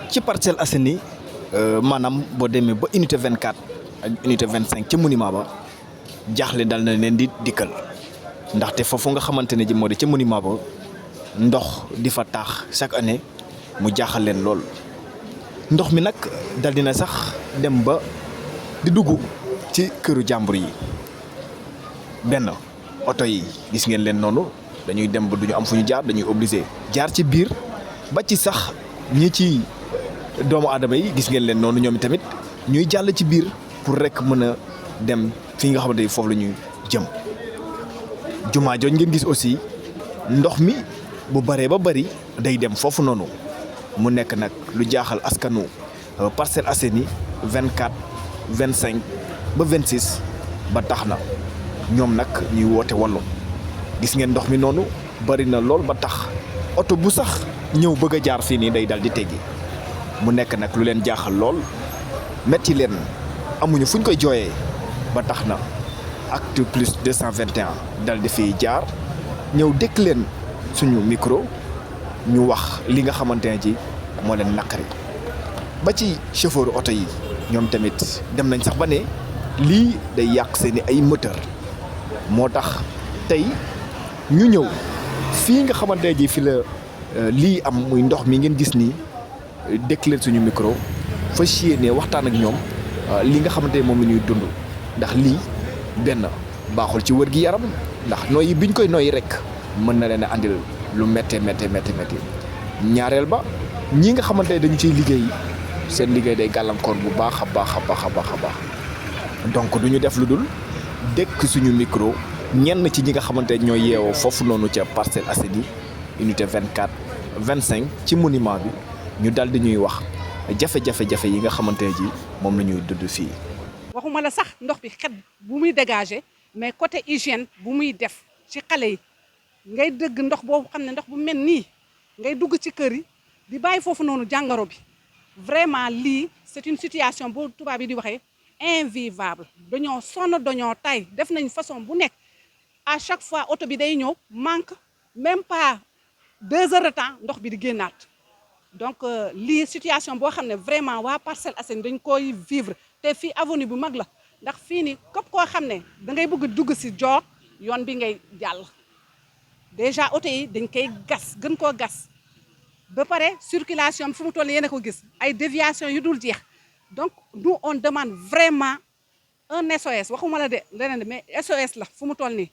ci Parcelles Assainies maanaam boo demee ba unité 24 ak unité 25 ca monument ba jaaxle dal na leen di dikkal ndaxte foofu nga xamante ne ji moo di ca monument ba ndox di fa taax chaque année mu jaaxal leen lool ndox mi nag dal dina sax dem ba di dugg ci këru jàmbur yi benn oto yi gis ngeen leen noonu dañuy dem ba duñu am fu ñu jaar dañuy obligé jaar ci biir ba ci sax ñi ci doomu aadama yi gis ngeen leen noonu ñoom tamit ñuy jàll ci biir pour rek mën a dem fi nga xamante ni foofu la ñuy jëm jumaa jooju ngeen gis aussi ndox mi bu baree ba bari day dem foofu noonu mu nekk nag lu jaaxal askanu Parcelles Assainies 24 25 ba 26 ba tax na ñoom nag ñuy woote wallu gis ngeen ndox mi noonu bari na lool ba tax oto bu sax ñëw bëgg a jaar fii nii day dal di teggi mu nekk nag lu leen jaaxal lool metti leen amuñu fuñ koy jooyee ba tax na Actu Plus 221 dal di fiy jaar ñëw dëkk leen suñu micro ñu wax li nga xamante ne ci moo leen naqari ba ci chauffeur oto yi ñoom tamit dem nañ sax ba ne lii day yàq seeni ay moteur moo tax tey ñu ñëw fii nga xamante ne ji fi la lii am muy ndox mi ngeen gis nii dëkk leen suñu micro fas yéene waxtaan ak ñoom li nga xamante ne moom la ñuy dund ndax lii benn baaxul ci wër gi yaram ndax nooyi biñ koy nooyi rek mën na leen a andil lu méttee méttee méttee méttee ñaareel ba ñi nga xamante ne dañu ciy liggéey seen liggéey day gàllankoor bu baax a baax a baax a baax a baax donc du ñu def lu dul dëkk suñu micro ñenn ci ñi nga xamante ne ñooy yeewoo foofu noonu ca Parcelles Assainies unité 24 25 ci monument bi ñu dal di ñuy wax jafe-jafe yi nga xamante ne ji moom la ñuy dund fii. waxuma la sax ndox bi xet bu muy dégager mais côté hygiène bu muy def ci xale yi ngay dëgg ndox boobu xam ne ndox bu mel nii ngay dugg ci kër yi di bàyyi foofu noonu jàngoro bi vraiment lii c'est une situation boo tubaab yi di waxee invivable dañoo sonn dañoo tay def nañ façon bu nekk à chaque fois oto bi day ñëw manque même pas 2 heures de temps ndox bi di génnaat donc lii situation boo xam ne vraiment waa Parcelles Assainies dañ koy vivre te fii avenue bu mag la ndax fii nii képp koo xam ne da ngay bëgg dugg si joor yoon bi ngay jàll déjà oto yi dañ koy gas gën koo gas ba pare circulation fu mu toll yéen a ko gis ay déviation yu dul jeex donc nous on demande vraiment un SOS waxuma la de leneen mais SOS la fu mu toll nii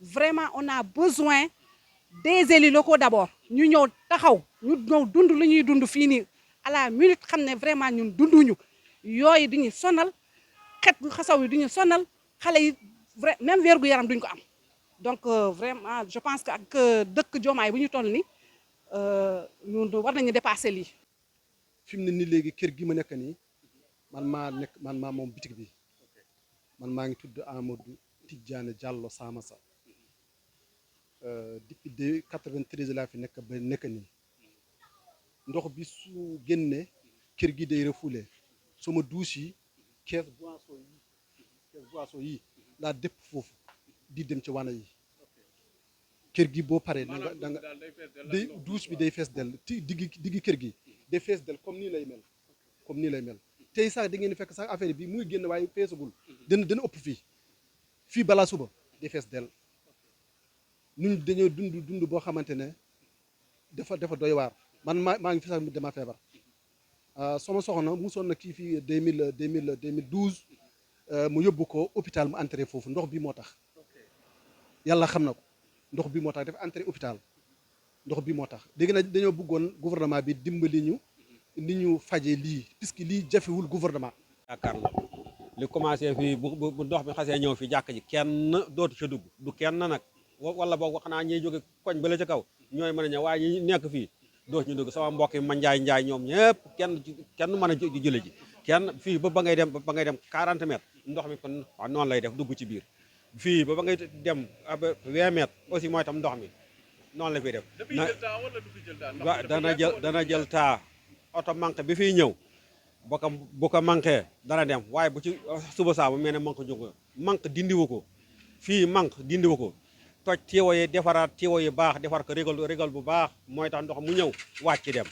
vraiment on a besoin des élus locaux d'abord ñu ñëw taxaw ñu ñëw dund lu ñuy dund fii nii à la minute xam ne vraiment ñun dunduñu yooyu di ñu sonal xet gu xasaw yi di ñu sonal xale yi vrai même wér gu yaram duñ ko am donc vraiment je pense que ak dëkk Diomaye bu ñu toll nii ñun war nañu dépasser lii. fi mu ne nii léegi kër gi ma nekk nii man maa moom bitig bi man maa ngi tudd Amadou Tidjane Diallo Samassa depuis 93 laa fi nekk ba nekk nii ndox bi su génne kër gi day refoulé sama douche yi kees boisson yi laa dëpp foofu di dem ci wana yi kër gi boo paree da nga day douche bi day fees del ti diggi kër gi day fees del comme nii lay mel tey sax da ngeen fekk sax affaire bi muy génn waaye feesagul dana ëpp fii balaa suba day fees del ñun dañoo dund boo xamante ne dafa doy waar man maa ngi fi sax dama feebar sama soxna musoon na kii fii 2012 mu yóbbu ko hôpital mu entré foofu ndox bi moo tax yàlla xam na ko ndox bi moo tax dafa entré hôpital ndox bi moo tax léegi nag dañoo bëggoon gouvernement bi dimbali ñu ni ñu faje lii puisque lii jafewul gouvernement. yaakaar la li commencé fii bu ndox mi xasee ñëw fi jàkk ji kenn dootu ca dugg du kenn nag wala boog xanaa ñiy jóge koñ bala ca kaw ñooy mën a ñëw waaye ñi nekk fii dootu ñu dugg sama mbokk yi ma njaay ñoom ñëpp kenn mën a jële ji kenn fii ba ngay dem 40 mètres ndox mi kon noonu lay def dugg ci biir fii ba ngay dem 20 mètres aussi mooy tam ndox mi noonu la fiy def dana jël taa oto manqué bi fiy ñëw bu ko manqué dana dem waaye bu ci suba saa bu mel ne manque dindiwu ko fii manque dindiwu ko toj tiwo yi defaraat tiwo yi baax defar ko régal bu baax mooy tax ndox mu ñëw wàcc dem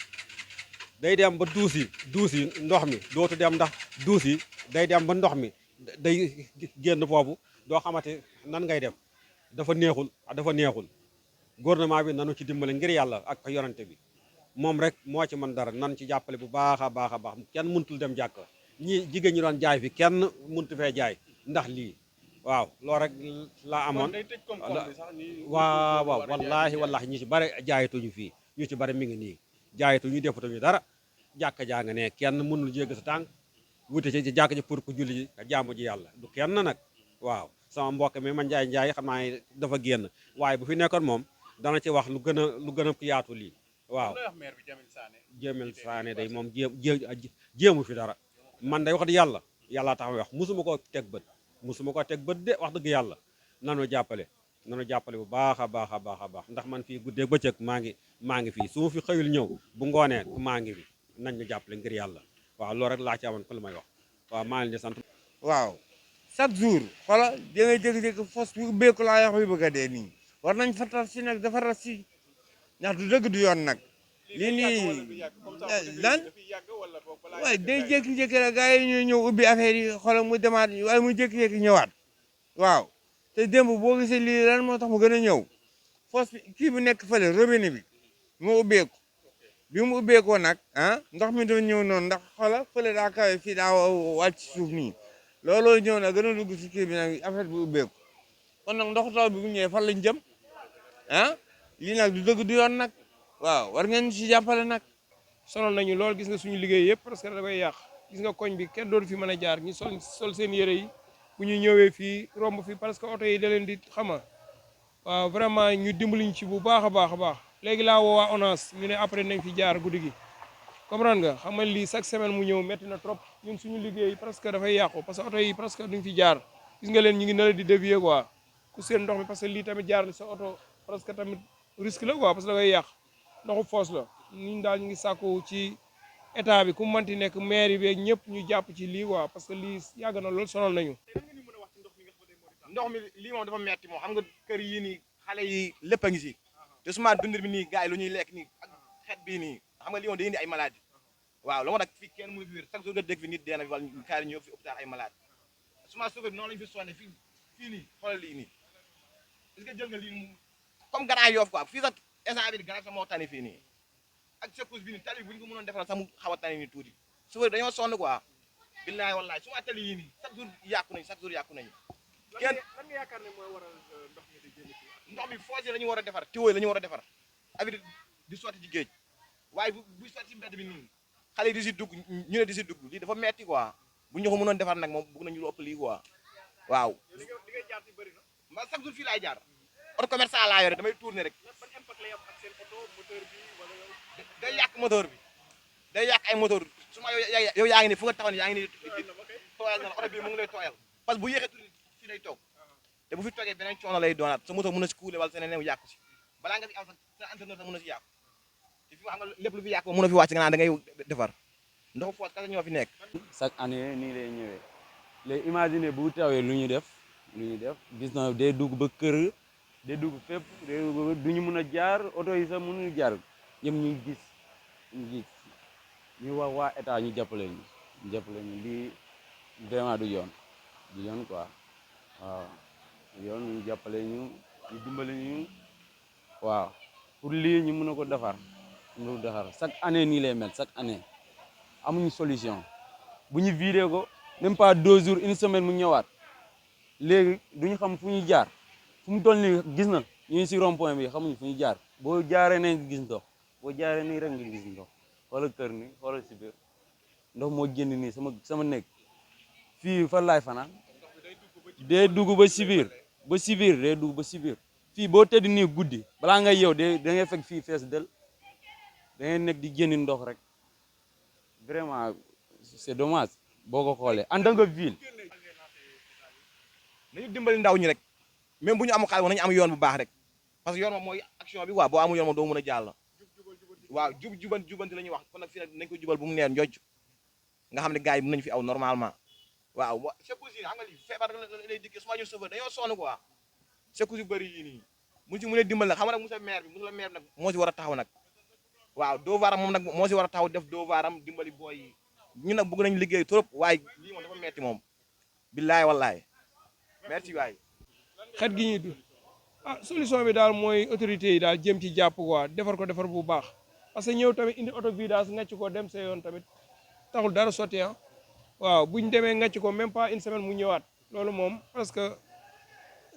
day dem ba duus yi ndox mi dootu dem ndax duus yi day dem ba ndox mi day génn foofu doo xamante nan ngay def dafa neexul gouvernement bi nanu ci dimbale ngir yàlla ak yonante bi moom rek moo ci mën dara nan ci jàppale bu baax a baax kenn mënutul dem jàkk jigéen ñi doon jaay fi kenn mënutu fee jaay ndax lii waaw loolu rek laa amoon waaw wallaahi ñu ci bare jaayatuñu fii ñu ci bare mi ngi nii jaayatuñu defatuñu dara jàkka jaa nga ne kenn mënul jégg sa tànk wuti ci jàkka ji pour ku julli ji jaamu ji yàlla du kenn nag waaw sama mbokk mi man njaay xam naa ne dafa génn waaye bu fi nekkoon moom dana ci wax lu gën a yaatu lii waaw Jamil Sané day moom jéemu fi dara man day wax di yàlla tax may wax musuma ko teg bët de wax dëgg yàlla nanu jàppale bu baax a baax ndax man fii guddeeg bëccëg maa ngi fii su ma fi xëyul ñëw bu ngoonee maa ngi fi nañ ñu jàppale ngir yàlla waaw loolu rek laa ci amoon ko lu may wax waaw maa ngi leen di sant waaw chaque jour xoola da ngay jékki-jékki fos bi ubbeeku laa yax bi bëgg a dee nii war nañ fatal si nag dafa ras si ndax du dëgg du yoon nag lii nii lan waaye day jékki-jékki rek gars yi ñuy ñëw ubbi affaire yi xoolal mu demaat waaye mu jékki-jékki ñëwaat waaw te démb boo gisee lii lan moo tax mu gën a ñëw fos bi kii bi nekk fële robinet bi moo ubbeeku bi mu ubbeekoo nag ndox mi doon ñëw noonu ndax xoola fële daa kawe fii daa wàcc suuf nii looloo ñëw nag gën a dugg si kii bi nag affaire bi ubbeeku kon nag ndox taw bi bu ñëwee fan lañ jëm lii nag du dëgg du yoon nag waaw war ngeen si jàppale nag sonal nañu lool gis nga suñu liggéey yëpp parce que da koy yàq gis nga koñ bi kenn dootu fi mën a jaar ñu sol seen yére yi bu ñu ñëwee fii romb fii parce que oto yi da leen di xama waaw vraiment ñu dimbali ñu ci bu baax a baax léegi laa woo waa ONAS ñu ne après nañ fi jaar guddi gi comprendre nga xam nga lii chaque semaine mu ñëw metti na trop ñun suñu liggéey presque dafay yàqu parce que oto yi presque duñ fi jaar gis nga leen ñu ngi na la di dévier quoi ku seen ndox mi parce que lii tamit jaar sa oto presque tamit risque la quoi parce que dafay yàq ndoxu foos la ñun daal ñu ngi sàkku ci état bi ku manti nekk maire yi beeg ñëpp ñu jàpp ci lii quoi parce que lii yàgg na lool sonal nañu. ndox mi lii moom dafa metti moom xam nga kër yii nii xale yi lépp a ngi si te suma dundir bi nii gars yi lu ñuy lekk nii ak xeet bii nii xam nga lii moom day indi ay maladie waaw la moo tax fii kenn mënu fi wér chaque jour nga dégg fi nit dee na fi wala kaari ñëw fi hôpital ay malade suma suufee noonu lañu fi sonné fii nii xoolal lii nii est-ce que jël nga lii comme Grand Yoff quoi fii sax instant bi Grand Yoff moo tane fii nii ak secousse bi nii tali bu ñu ko mënoon defal sax mu xaw a tane nii tuuti suufee dañoo sonn quoi billahi wallahi suma tali yii nii chaque jour yàqu nañu kenn lan nga yaakaar ne mooy waral ndox mi di génn fii ndox mi foos yi la ñu war a defar tuyau yi la ñu war a defar abi di sotti ci géej waaye buy sotti ci mbedd bi nii xale yi di si dugg ñu ne di si dugg lii dafa metti quoi bu ñu ko mënoon defar nag moom bëgg nañu lu ëpp lii quoi waaw li ngay jaar ci bëri na ma chaque jour fii laay jaar auto commerçant laa yore damay tourner rek ban impact lay am ak seen auto moteur bi wala day yàq moteur bi day yàq ay moteur su ma yow yaa ngi ni fu nga taxaw yaa ngi ni tooyal na oto bi mu ngi lay tooyal parce que bu yéexee tuuti fii lay toog te bu fi toogee beneen coono lay doonaat sa moto mën na si kuule wala seneen yàqu si balaa nga fi am sa entraîneur sax mën na si yàqu te fi xam nga lépp lu fi yàqu mën na fi wàcc nga naan da ngay defar ndoxu foos kese ñoo fi nekk chaque année nii lay ñëwee léegi imaginer bu tawee lu ñuy def gis na day dugg ba kër day dugg fépp du ñu mën a jaar oto yi sax mënuñu jaar yëpp ñu gis ñu wax waa état ñu jàppale ñu lii vraiment du yoon quoi waaw yoon ñu jàppale ñu dimbale ñu waaw pour lii ñu mën a ko defar chaque année nii lay mel chaque année amuñu solution bu ñu vidé ko même pas 2 jours une semaine mu ñëwaat léegi duñu xam fu ñu jaar fu mu toll nii gis na ñu ngi si rond-point bi xamuñu fu ñu jaar boo jaaree nañ gis ndox boo jaaree nii rek nga gis ndox xoolal kër ni xoolal si biir ndox moo génn nii sama nekk fii fan laay fanaan day dugg ba si biir day dugg ba si biir fii boo tëdd nii guddi balaa ngay yow da ngay fekk fii fees del da ngay nekk di génn ndox rek vraiment c'est dommage boo ko xoolee en tant que ville. nañu dimbali ndaw ñi rek même bu ñu amul xaalis nañu am yoon bu baax rek parce que yoon moom mooy action bi quoi boo amul yoon moom doo mën a jàll waaw jubanti la ñuy wax kon nag fii nag nañ ko jubal bu mu neer njoj nga xam ne gars yi mën nañu fi aw normalement waaw secours yi xam nga li feebar lay dikkee suma ñu chauffeur dañoo sonn quoi secours yu bëri yii nii mu ci mën a dimbal nag xam nga nag monsieur le maire bi nag moo ci war a taxaw nag waaw devoiram moom nag moo si war a taxaw def devoiram dimbali booy yi ñun nag bëgg nañ liggéey trop waaye lii moom dafa metti moom billaay wallaay merci waay xet gi ñuy dund solution bi daal mooy autorités yi daal jëm ci jàpp quoi defar ko defar bu baax parce que ñëw tamit indi auto vidange ngàcc ko dem sa yoon tamit taxul dara sotti waaw bu ñu demee ngàcc ko même pas une semaine mu ñëwaat loolu moom parce que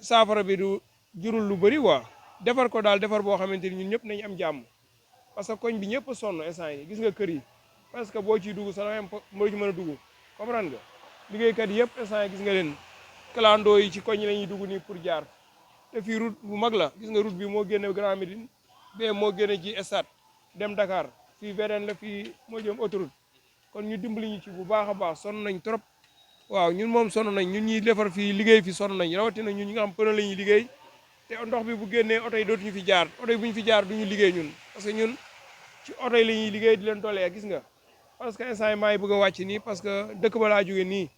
saafara bi du jurul lu bëri quoi defar ko daal defar boo xamante ni ñun ñëpp nañu am jàmm parce que koñ bi ñëpp a sonn instant yi gis nga kër yi parce que boo ciy dugg sax moo ci mën a dugg comprendre nga liggéeykat yëpp instant yi gis nga leen clando yi ci koñ la ñuy dugg nii pour jaar te fii route bu mag la gis nga route bi moo génne Grand Médine bee moo génne ci stade dem Dakar fii VDN la fii moo jëm autoroute kon ñu dimbali ñu ci bu baax a baax sonn nañ trop waaw ñun moom sonn nañ ñun ñuy defar fii liggéey fi sonn nañ rawatina ñun ñi nga xam pneu la ñuy liggéey te ndox bi bu génnee oto yi dootuñu fi jaar oto yi bu ñu fi jaar duñu liggéey ñun parce que ñun ci oto yi la ñuy liggéey di leen tollee gis nga parce que instant yi maa ngi bëgg a wàcc nii parce que dëkk ba laa jógee nii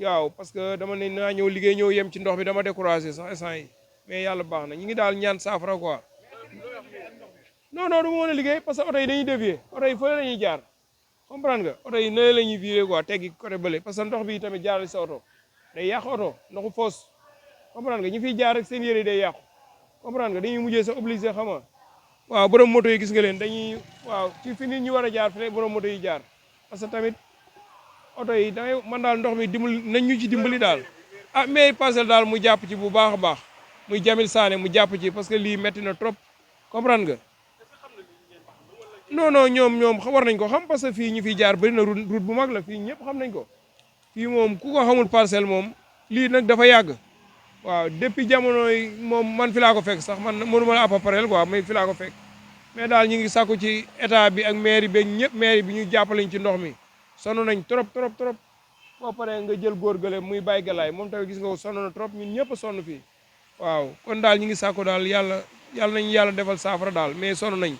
waaw parce que dama ne naa ñëw liggéey ñëw yem ci ndox bi dama découragé sax instant yi mais yàlla baax na ñu ngi daal ñaan saafara quoi non du ma mën a liggéey parce que oto yi dañuy dévier oto yi fële la ñuy jaar comprendre nga oto yi nële la ñuy viré quoi teggi côté bële parce que ndox bi tamit jaaral sa oto day yàq oto ndoxu foos comprendre nga ñi fiy jaar rek seen yére day yàqu comprendre nga dañuy mujjee sa obligé xam nga waaw borom moto yi gis nga leen dañuy waaw ci fi nit ñi war a jaar fi borom moto yi jaar parce que tamit oto yi dangay man daal ndox mi dimbali nañ ñu ci dimbali daal mais Parcelles daal mu jàpp ci bu baax a baax muy Jamil Sané mu jàpp ci parce que lii metti na trop comprendre nga non ñoom war nañ ko xam parce que fii ñu fiy jaar bëri na route bu mag la fii ñëpp xam nañ ko fii moom ku ko xamul Parcelles moom lii nag dafa yàgg waaw depuis jamono yi moom man fi laa ko fekk sax man mënuma la à peu près quoi mais fi laa ko fekk mais daal ñu ngi sàkku ci état bi ak mairie bi ñëpp mairie bi ñu jàppaleñ ci ndox mi sonn nañ trop boo paree nga jël góor gële muy bàyyi galaay moom tamit gis nga ko sonn na trop ñun ñëpp a sonn fii waaw kon daal ñu ngi sàkku daal yàlla nañu yàlla defal saafara daal mais sonn nañ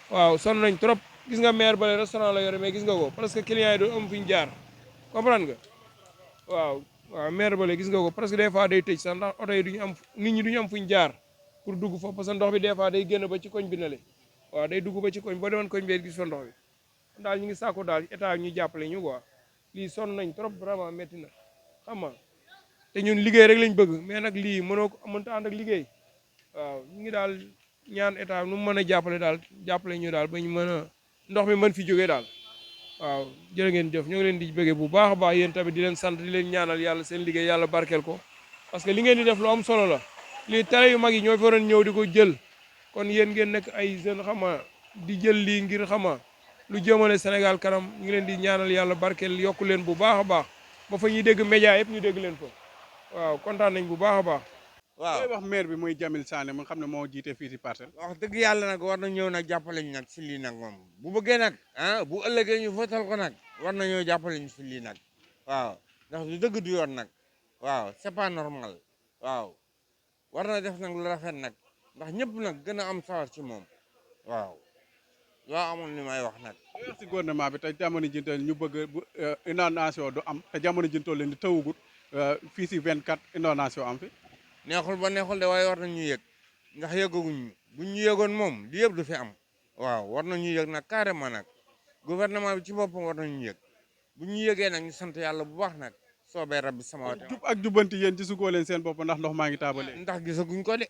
waaw sonn nañ trop gis nga maire bale restaurant la yore mais gis nga ko parce que client yi du am fi ñu jaar comprendre nga waaw maire bale gis nga ko parce que des fois day tëj sax ndax oto yi duñu am nit ñi duñu am fu ñu jaar pour dugg foofu parce que ndox bi des fois day génn ba ci koñ bi nale waaw day dugg ba ci koñ boo demoon koñ bi gis fa ndox bi kon daal ñu ngi sàkku daal état ñu jàppale ñu quoi lii sonn nañ trop vraiment métti na xam nga te ñun liggéey rek lañ bëgg mais nag lii mënta ànd ak liggéey waaw ñu ngi daal ñaan état nu mu mën a jàppale ñu daal ba ñu mën a ndox mi mën fi jógee daal waaw jërë ngeen jëf ñu ngi leen di bëggee bu baax a baax yéen tamit di leen sant di leen ñaanal yàlla seen liggéey yàlla barkeel ko parce que li ngeen di def lu am solo la lii télé yu mag yi ñoo fi waroon ñëw di ko jël kon yéen ngeen nekk ay jeunes xama di jël lii ngir xama lu jëmale Sénégal kanam ñu ngi leen di ñaanal yàlla barkeel yokku leen bu baax a baax ba fa ñuy dégg média yëpp ñu dégg leen fa waaw kontaan nañ bu baax a baax waaw looy wax maire bi muy Jamil Sané mu nga xam ne moo jiite fii ci Parcelles. wax dëgg yàlla nag war na ñëw nag jàppale ñu nag si lii nag moom bu bëggee nag bu ëllëgee ñu votal ko nag war na ñëw jàppale ñu si lii nag waaw ndax du dëgg du yoon nag waaw c'est pas normal waaw war na def nag lu rafet nag ndax ñëpp nag gën a am sawar ci moom waaw loo amoon li may wax nag. looy wax si gouvernement bi te jamono ji ñu bëgg bu inondation du am te jamono ji leen di tawugut fii si 24 inondation am fi. neexul ba neexul de waaye war nañu yëg ndax yëgaguñ buñ ñu yëgoon moom li yëpp du fi am waaw war nañu yëg nag carrément nag gouvernement bi ci boppam war nañu yëg bu ñu yëgee nag ñu sant yàlla bu baax nag soobee rabbi sama wate jub ak jubbanti yéen ci sugoo leen seen bopp ndax ndox maa ngi taabalee ndax gisaguñ ko de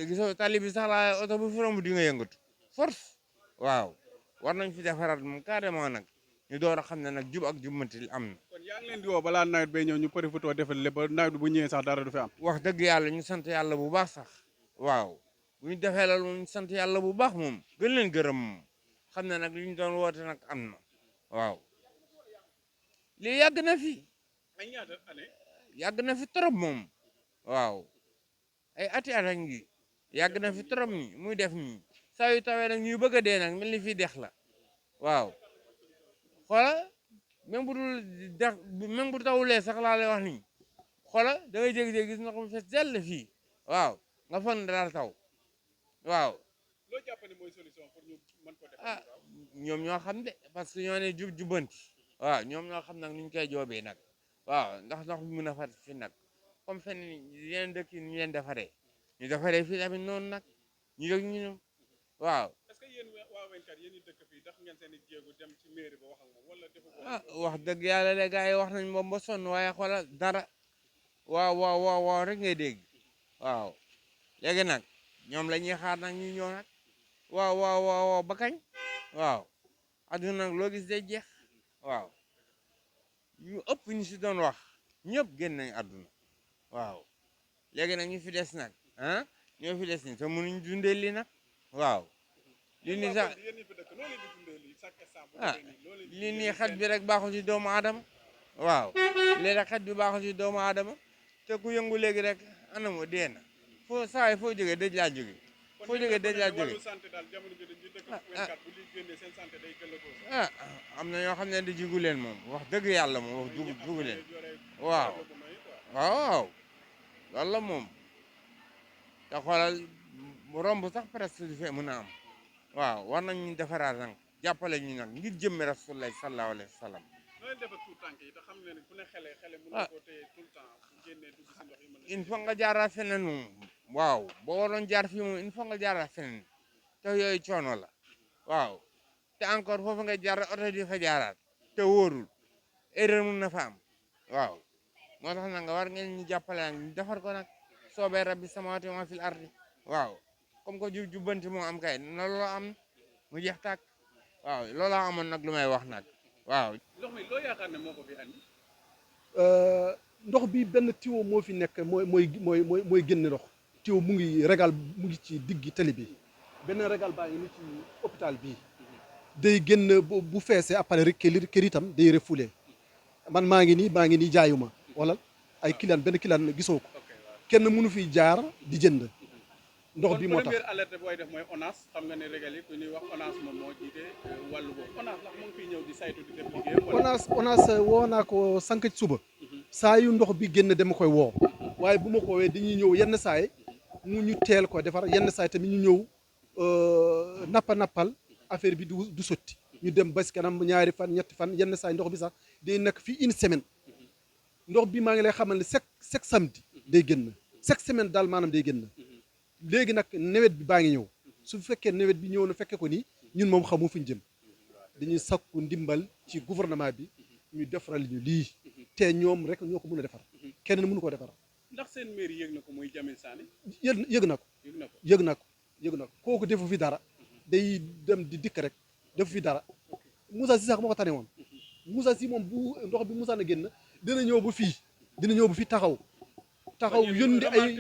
gisoo tali bi sax laa oto bu fi romb di nga yëngatu force waaw war nañ fi defaraat moom carrément nag ñu door a xam ne nag jub ak jubbanti am na. kon yaa ngi leen di woo balaa nawet bay ñëw ñu profité defal lépp ba nawet bu ñëwee sax dara du fi am. wax dëgg yàlla ñu sant yàlla bu baax sax waaw bu ñu defee la ñu sant yàlla bu baax moom gën leen gërëm moom xam ne nag li ñu doon woote nag am na waaw lii yàgg na fi yàgg na fi trop moom waaw ay ati at ak ngi yàgg na fi trop ni muy def nii saa yu tawee nag ñuy bëgg a dee nag mel ni fii dex la waaw xoola même bu dul dex même bu tawulee sax laa lay wax nii xoola da ngay jékki-jékki gis ndox mu fees dell fii waaw nga foog ne daal taw waaw. loo jàpp ne mooy solution pour ñu mën ko def. ñoom ñoo xam de parce que ñoo ne jubbanti waaw ñoom ñoo xam nag nuñ koy joobee nag waaw ndax ndox mi mën a fat fi nag comme fenn yeneen dëkk yi ñu leen defaree ñu defaree fii tamit noonu nag ñu yëg ñu waaw. est-ce que yéen waa 24 yéen ñi dëkk fii tax ngeen seen i jéego dem ci mairie ba wax ak moom wala defu ko. ah wax dëgg yàlla de gars yi wax nañ moom ba sonn waaye xoolal dara waaw rek ngay dégg waaw léegi nag ñoom la ñuy xaar nag ñu ñëw nag waaw ba kañ waaw adduna nag loo gis day jeex waaw ñu ëpp ñu si doon wax ñëpp génn nañ adduna waaw léegi nag ñu fi des nag ah ñoo fi des ni te mënuñ dundee lii nag waaw lii nii sax lii nii xet bi rek baaxul ci doomu aadama waaw léegi xet bi baaxul ci doomu aadama te ku yëngu léegi rek anamoo dee na foo saa yi foo jógee dëj laa jóge foo jógee dëj laa jóge am na ñoo xam ne di jigu leen moom wax dëgg yàlla moom wax jugu leen waaw loolu la moom te xoolal romb sax presque du fee mën a am waaw war nañ ñu defaraat nag jàppale ñu nag ngir jëmmi rasulullah sallallahu alayhi wa sallam il faut nga jaaraat feneen moom waaw boo waroon jaar fii moom il faut nga jaaraat feneen te yooyu coono la waaw te encore foofu nga jaar oto di fa jaaraat te wóorul erreur mun na fa am waaw moo tax nag nga war ngeen ñu jàppale nag ñu defar ko nag soobee rabbi samawati ma fil ardi waaw comme que jubbanti moo am kay na loolu am mu jeex tàkk waaw loolaa amoon nag lu may wax nag waaw. ndox mi loo yaakaar ne moo ko fi andi. ndox bi benn tiwo moo fi nekk mooy génne ndox tiwo mu ngi régal mu ngi ci diggi tali bi benn régal baa ngi ni ci hôpital bii day génn bu feesee après rek kër itam day refoulé man maa ngi nii jaayuma wala ay client benn client gisoo ko kenn mënu fi jaar di jënd ndox bi moo tax première alerte booy def mooy ONAS xam nga ne régal yi ku ñuy wax ONAS moom moo jiite wàllu boobu ONAS ndax mu ngi fiy ñëw di saytu di def liggéeyam. ONAS woo naa ko sànq ci suba saa yu ndox bi génn dama koy woo waaye bu ma ko woowee dañuy ñëw yenn saay mu ñu teel ko defar yenn saay tamit ñu ñëw nappal affaire bi du sotti ñu dem ba si kanam ñaari fan ñetti fan yenn saay ndox bi sax day nekk fii une semaine ndox bi maa ngi lay xamal ne chaque samedi day génn chaque semaine daal maanaam day génn léegi nag nawet bi baa ngi ñëw su fekkee nawet bi ñëw na fekkee ko nii ñun moom xamu fu ñu jëm dañuy sakku ndimbal ci gouvernement bi ñu defaral ñu lii te ñoom rek ñoo ko mën a defar kenn mënu ko defar. ndax seen mairie yëg na ko muy Jamil Sané. yëg na ko kooku defu fi dara day dem di dikk rek defu fi dara Moussa Sy sax moo ko tane woon Moussa Sy moom bu ndox bi Moussa na génn dina ñëw ba fii taxaw yónni ay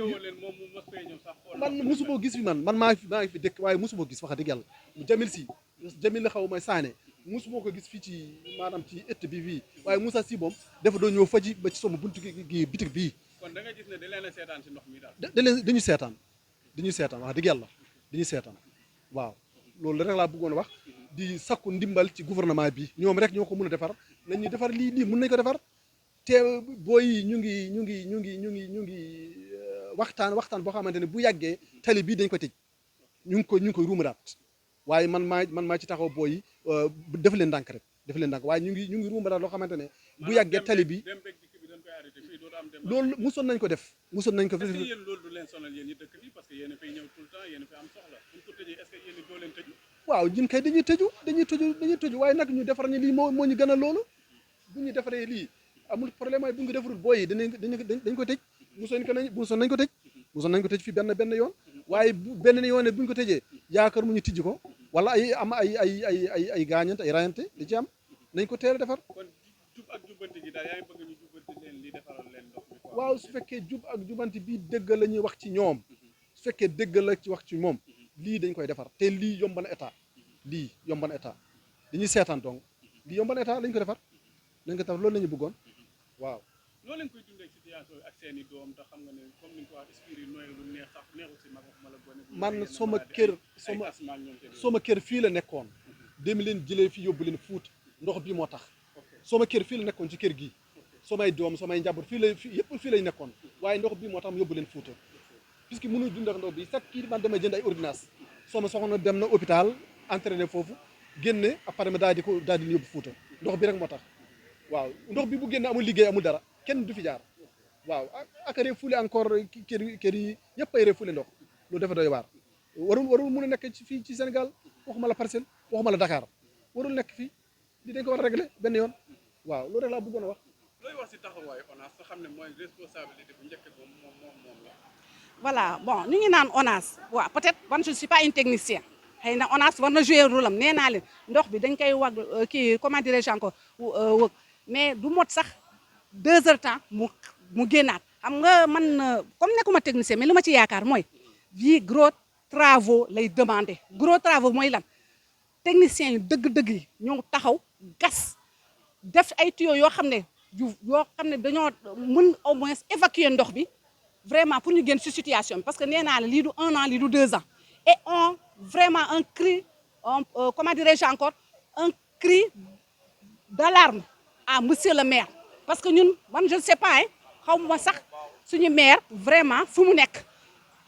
man mosuma gis fi man maa ngi fi dëkk waaye mosuma gis wax dëgg yàlla Jamil la xaw ma Sané mosuma ko gis fii ci maanaam ci ëtt bi fii waaye Moussa Sy moom dafa doon ñëw faji ba ci sama buntu gi bitik bii. kon da nga gis ne da leen a seetaan ci ndox mi daal. dañu seetaan wax dëgg yàlla dañuy seetaan waaw loolu rek laa bëggoon wax di sakku ndimbal ci gouvernement bi ñoom rek ñoo ko mën a defar nañ ñu defar lii mën nañ ko defar te booy yi ñu ngi waxtaan boo xamante ne bu yàggee tali bii dañ ko tëj ñu ngi koy ruumaraat waaye man maa ci taxaw booy yi def leen ndànk rek waaye ñu ngi ruumaraat loo xamante ne bu yàggee tali bi loolu mosoon nañ ko def. est-ce que yéen loolu du leen sonal yéen ñi dëkk bi parce que yéen a fay ñëw tout le temps yéen a fay am soxla buñ ko tëjee est-ce que yéen doo leen tëju. waaw ñun kay dañuy tëju waaye nag ñu defar ñu lii moo ñu gën a loolu bu ñu defaree lii amul problème waaye bu ñu ko defarul booy yi dañ ko tëj mosoon nañ ko tëj fii benn yoon waaye benn yoon bu ñu ko tëjee yaakaar mu ñu tijji ko wala ay gaañante ay rayante di ci am nañ ko teel a defar. kon jub ak jubbanti gi daal yaa ngi bëgg ñu jubbanti leen li defaral leen ndox mi. waaw su fekkee jub ak jubanti bii dëgg la ñuy wax ci ñoom su fekkee dëgg la ci wax ci moom lii dañ koy defar te lii yomb na état dañuy seetaan donc lii yomb na état lañ ko defar loolu la ñu bëggoon waaw. loolu lañ koy dundee situation ak seen i doom te xam nga ne comme ni nga ko wax esprit yi nooy lu neex sax neexul si mag ma la gone. man sama kër fii la nekkoon dem leen jëlee fii yóbbu leen Fuuta ndox bi moo tax sama kër fii la nekkoon ci kër gi samay doom samay njaboot yëpp fii lañ nekkoon waaye ndox bi moo tax mu yóbbu leen Fuuta puisque mënu dund ak ndox bi chaque kii man damay jënd ay ordonnance sama soxna dem na hôpital entraîné foofu génne après ma daal di yóbbu Fuuta ndox bi rek moo tax waaw ndox bi bu génne amul liggéey amul dara kenn du fi jaar waaw ak refoulé encore kër yi yëpp ay refoulé ndox loolu dafa doy waar warul mun a nekk fii ci Sénégal waxuma la Parcelles waxuma la Dakar warul nekk fii lii dañ ko war a régler benn yoon waaw loolu rek laa bëggoon a wax. looy wax ci taxawaayu ONAS nga xam ne mooy responsabilité bu njëkk moom la. voilà bon ñu ngi naan ONAS waaw peut-être man je suis pas une technicien xëy na ONAS war na jouer rôle am nee naa leen ndox bi dañ koy wag kii comment dirais-je encore wëg mais du mot sax 2 heures temps mu génnaat xam nga man comme nekkuma technicien mais li ma ci yaakaar mooy bii gros travaux lay demander gros travaux mooy lan techniciens yi dëgg-dëgg yi ñoo taxaw gas def ay tuyaux yoo xam ne dañoo mën au moins évacuer ndox bi vraiment pour ñu génn ci situation bi parce que nee naa la lii du 1 an lii du 2 ans et on vraiment un cri comment dirais-je encore un cri d'alarme à monsieur le maire parce que ñun man je ne sais pas xaw ma sax suñu maire vraiment fu mu nekk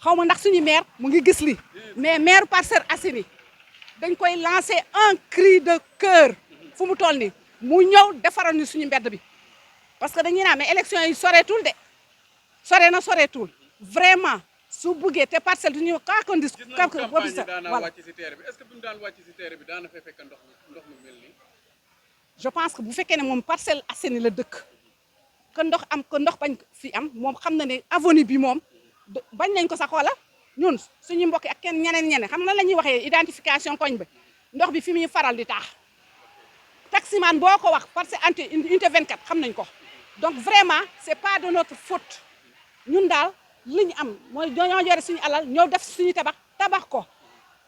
xaw ma ndax suñu maire mu ngi gis li mais maire Parcelles Assainies dañ koy lancer un cri de cœur fu mu toll nii mu ñëw defaral ñu suñu mbedd bi parce que dañuy naan mais élection yi soreetul de soreetul vraiment su buggee te parcelle du ñu kaa ko dis campagne daana wàcc ci terre bi est-ce que bi mu daan wàcc ci terre bi daana fay fekk ndox mu mel nii je pense que bu fekkee ne moom Parcelles Assainies la dëkk que ndox bañ fi am moom xam na ne avenue bi moom bañ nañ ko sax wala ñun suñu mbokk ak kenn ñeneen xam na la ñuy waxee identification koñ ba ndox bi fi muy faral di taax taximan boo ko wax parce que unité 24 xam nañ ko donc vraiment c'est pas de notre faute ñun daal li ñu am mooy ñoo yore suñu alal ñoo def suñu tabax ko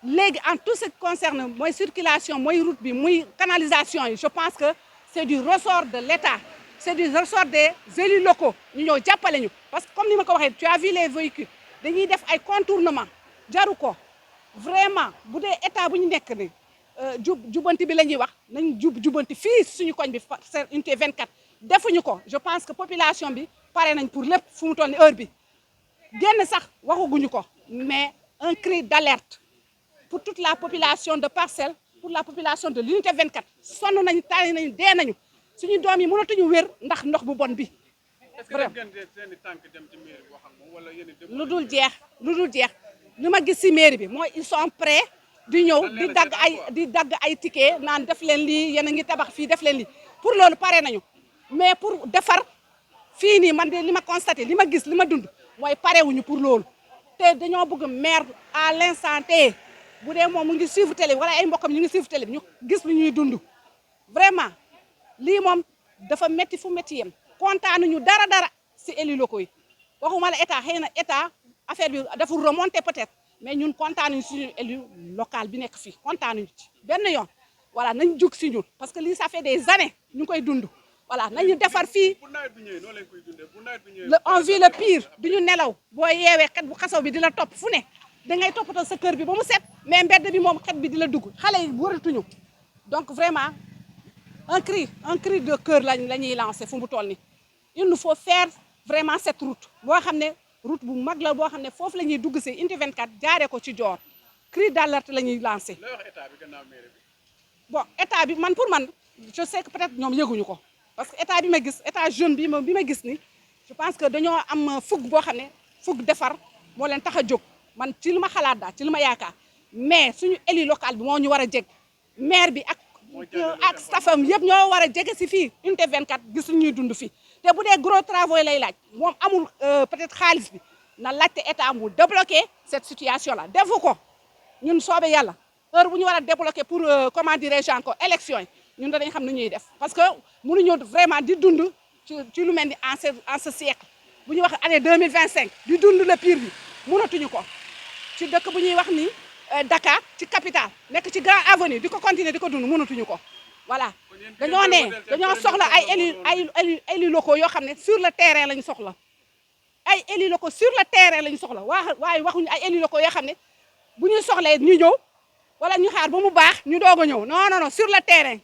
léegi en tout ce qui concerne mooy circulation mooy route bi muy canalisation yi je pense que c'est du ressort de l'État c'est du ressort des élus locaux ñu ñëw jàppale ñu parce que comme ni ma ko waxee tu as vu les véhicules dañuy def ay contournement jaru ko vraiment bu dee état bu ñu nekk ni jubanti bi la ñuy wax nañ jubanti fii suñu koñ bi unité 24 defuñu ko je pense que population bi pare nañ pour lépp fu mu toll ni heure bi génn sax waxaguñu ko mais un cri d'alerte pour toute la population de Parcelles pour la population de l'unité 24 sonn nañu tànn nañu dee nañu suñu doom yi mënatuñu wér ndax ndox bu bon bi. lu dul jeex li ma gis ci mairie bi mooy ils sont prêts di ñëw di dagg ay ticket naan def leen lii yéen a ngi tabax fii def leen lii pour loolu pare nañu mais pour defar fii nii man de li ma constaté li ma gis li ma dund mooy parewuñu pour loolu te dañoo bëgg maire à l'instant T bu dee moom mu ngi suivre télé bi wala ay mbokkam ñu ngi suivre télé bi ñu gis lu ñuy dund vraiment lii moom dafa métti fu métti yem kontaanuñu dara ci élus locaux yi waxuma la état xëy na état affaire bi dafa remonter peut-être mais ñun kontaanuñu suñu élu local bi nekk fii kontaanuñu ci benn yoon voilà nañ jug ci ñun parce que lii ça fait des années ñu koy dund voilà nañu defar fii on vit le pire duñu nelaw boo yeewee xet bu xasaw bi di la topp fu ne da ngay toppatoo sa kër bi ba mu set mais mbedd bi moom xet bi di la dugg xale yi wëratuñu donc vraiment un cri de cœur la ñuy lancer fu mu toll ni il nous faut faire vraiment cette route boo xam ne route bu mag la boo xam ne foofu la ñuy dugg si unité 24 jaaree ko ci Dior cri d'alerte la ñuy lancer. bon état bi man pour man je sais que peut-être ñoom yëguñu ko parce que état bi ma gis état jeune bi ma gis ni je pense que dañoo am fukk boo xam ne fukk defar moo leen tax a jóg man ci li ma xalaat daal ci li ma yaakaar mais suñu élu local bi moo ñu war a jeg maire bi ak staffam yëpp ñoo war a jege si fii unité 24 gis ñuy dund fii te bu dee gros travaux yi lay laaj moom amul peut-être xaalis bi na laajte état mu débloquer cette situation là defu ko ñun soobe yàlla heure bu ñu war a débloquer pour comment dirais-je encore élection yi ñun danañ xam nu ñuy def parce que mënuñu vraiment di dund ci lu mel ni en ce siècle bu ñuy wax année 2025 di dund le pire bi mënatuñu ko ci dëkk bu ñuy wax ni Dakar ci capitale nekk ci Grand Avenue di ko continuer di ko dund mënatuñu ko voilà dañoo soxla ay élus locaux yoo xam ne sur le terrain lañu soxla ay élus locaux sur le terrain lañu soxla waaye waxuñu ay élus locaux yoo xam ne bu ñu soxlee ñu ñëw wala ñu xaar ba mu baax ñu doog a ñëw non sur le terrain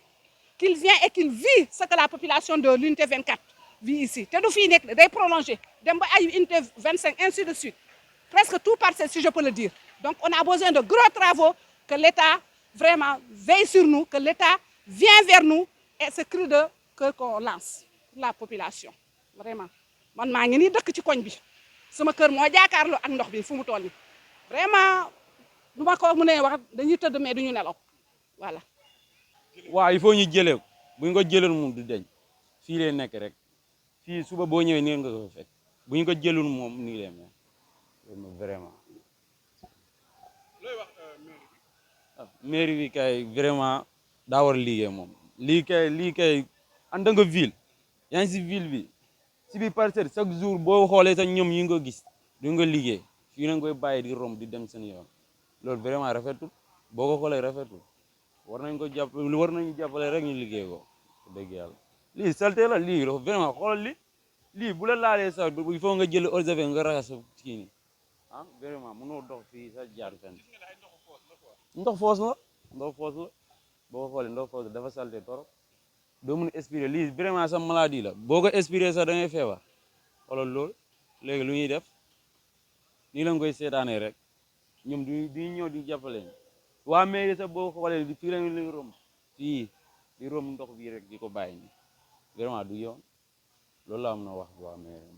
qu'il vient et qu'il vit ce que la population de l'unité 24 vit ici te du fii nekk day prolonger dem ba ay unité 25 ainsi de suite presque tout Parcelles si je peux le dire donc on a besoin de gros travaux que l'État vraiment veille sur nous que l'État vient vers nous et ce cri de cœur qu'on lance pour la population vraiment man maa ngi nii dëkk ci koñ bi sama kër moo jaakaarloo ak ndox bi fu mu toll nii vraiment du ma ko mënee wax dañuy tëdd mais duñu nelaw voilà. waaw il faut ñu jëlee ko bu ñu ko jëloon moom du deñ fii lay nekk rek fii suba boo ñëwee nii nga ko fekk bu ñu ko jëlul moom nii lay mel vraiment. mairie bi kay vraiment daa war a liggéey moom lii kay en tant que ville yaa ngi si ville bi si biir parcelle chaque jour boo xoolee sax ñoom yi nga gis du nga liggéey fii nañ koy bàyyi di romb di dem seen yoon loolu vraiment rafetul boo ko xoolee rafetul war nañ ko jàpp war nañu jàppale rek ñu liggéey ko dëgg yàlla lii salté la lii vraiment xoolal lii bu la laalee sax il faut nga jël eau de javel nga raxas sa kii nii ah vraiment mënoo dox fii sax jaar fenn ndox foos la boo ko xoolee ndox foos la dafa salté torop doo mën a expirer lii vraiment sa maladie la boo ko expirer sax da ngay feebar xoolal loolu léegi lu ñuy def nii la nga koy seetaanee rek ñoom du ñëw di jàppale waa mairie sax boo xoolee fii la ñu romb fii di romb ndox bii rek di ko bàyyi nii vraiment du yoon loolu la am na wax waa mairie